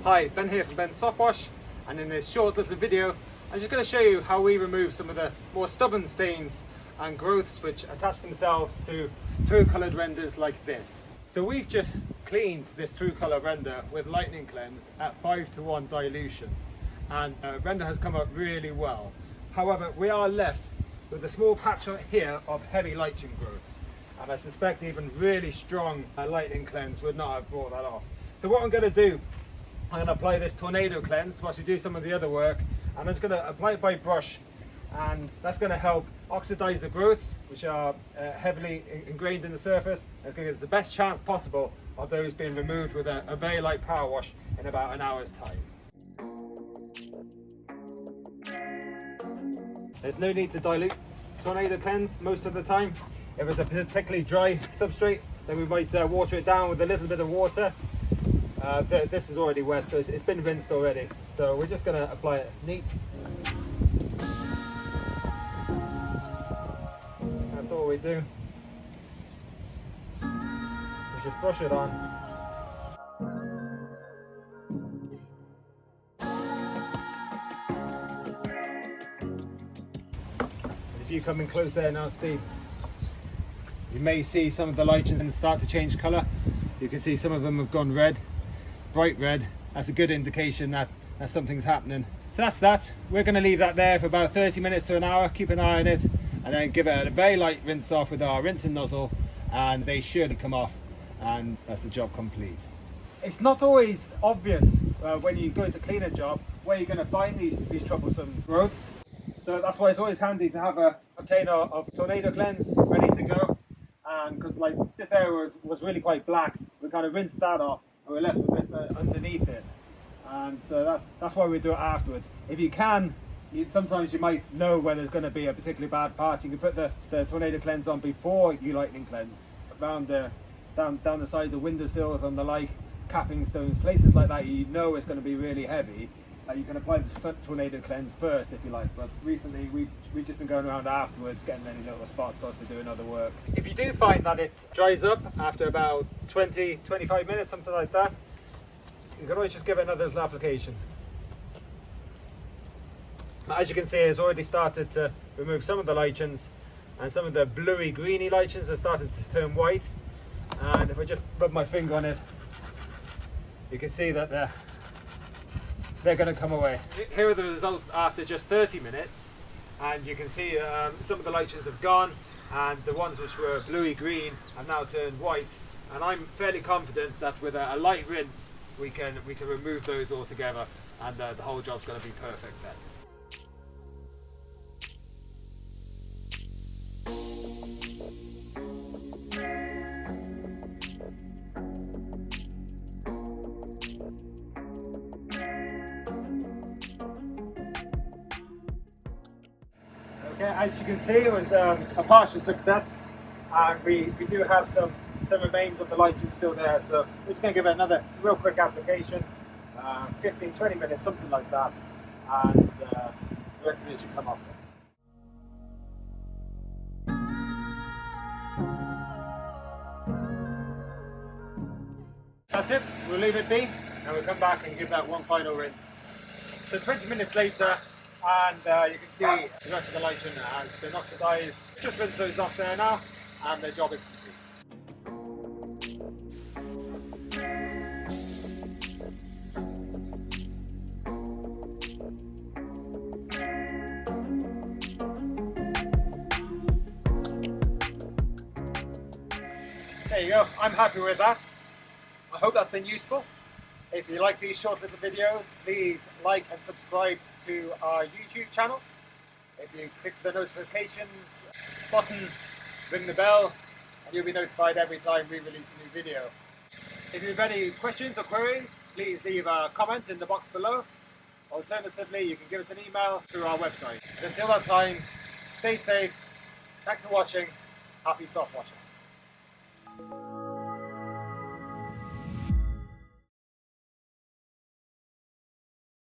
Hi, Ben here from Benz Softwash, and in this short little video I'm just going to show you how we remove some of the more stubborn stains and growths which attach themselves to true coloured renders like this. So we've just cleaned this true colour render with Lichen Cleanze at 5:1 dilution, and render has come out really well. However, we are left with a small patch here of heavy lichen growths, and I suspect even really strong Lichen Cleanze would not have brought that off. So what I'm going to do, I'm going to apply this Tornado Cleanze whilst we do some of the other work, and I'm just going to apply it by brush, and that's going to help oxidize the growths which are heavily ingrained in the surface. It's going to give us the best chance possible of those being removed with a very light power wash in about an hour's time. There's no need to dilute Tornado Cleanze most of the time. If it's a particularly dry substrate, then we might water it down with a little bit of water. This is already wet, so it's been rinsed already. So we're just going to apply it neat. That's all we do. We just brush it on. If you come in close there now, Steve, you may see some of the lichens start to change colour. You can see some of them have gone red, bright red. That's a good indication that something's happening. So that's that. We're going to leave that there for about 30 minutes to an hour, keep an eye on it, and then give it a very light rinse off with our rinsing nozzle, and they should come off, and that's the job complete. It's not always obvious when you go to clean a job where you're going to find these troublesome growths. So that's why it's always handy to have a container of Tornado Cleanze ready to go. And because like this area was really quite black, we kind of rinsed that off and we're left with this underneath it. And so that's why we do it afterwards. If you can, sometimes you might know where there's going to be a particularly bad part. You can put the Tornado Cleanze on before you Lichen Cleanze, around down the sides of windowsills and the like, capping stones, places like that you know it's going to be really heavy. You can apply the Tornado Cleanze first if you like, but recently we've just been going around afterwards getting any little spots whilst we're doing other work. If you do find that it dries up after about 20-25 minutes, something like that, you can always just give it another little application. As you can see, it's already started to remove some of the lichens, and some of the bluey greeny lichens have started to turn white. And if I just rub my finger on it, you can see that they're going to come away. Here are the results after just 30 minutes, and you can see some of the lichens have gone, and the ones which were bluey green have now turned white, and I'm fairly confident that with a light rinse we can remove those altogether, and the whole job's going to be perfect then. Okay, as you can see, it was a partial success, and we do have some remains of the lichen still there, so we're just going to give it another real quick application, 15-20 minutes, something like that, and the rest of it should come off. That's it, we'll leave it be, and we'll come back and give that one final rinse. So 20 minutes later, and you can see the rest of the lichen has been oxidized. Just rinse those off there now, and the job is complete. There you go, I'm happy with that. I hope that's been useful. If you like these short little videos, please like and subscribe to our YouTube channel. If you click the notifications button, ring the bell, and you'll be notified every time we release a new video. If you have any questions or queries, please leave a comment in the box below. Alternatively, you can give us an email through our website. But until that time, stay safe, thanks for watching, happy soft washing.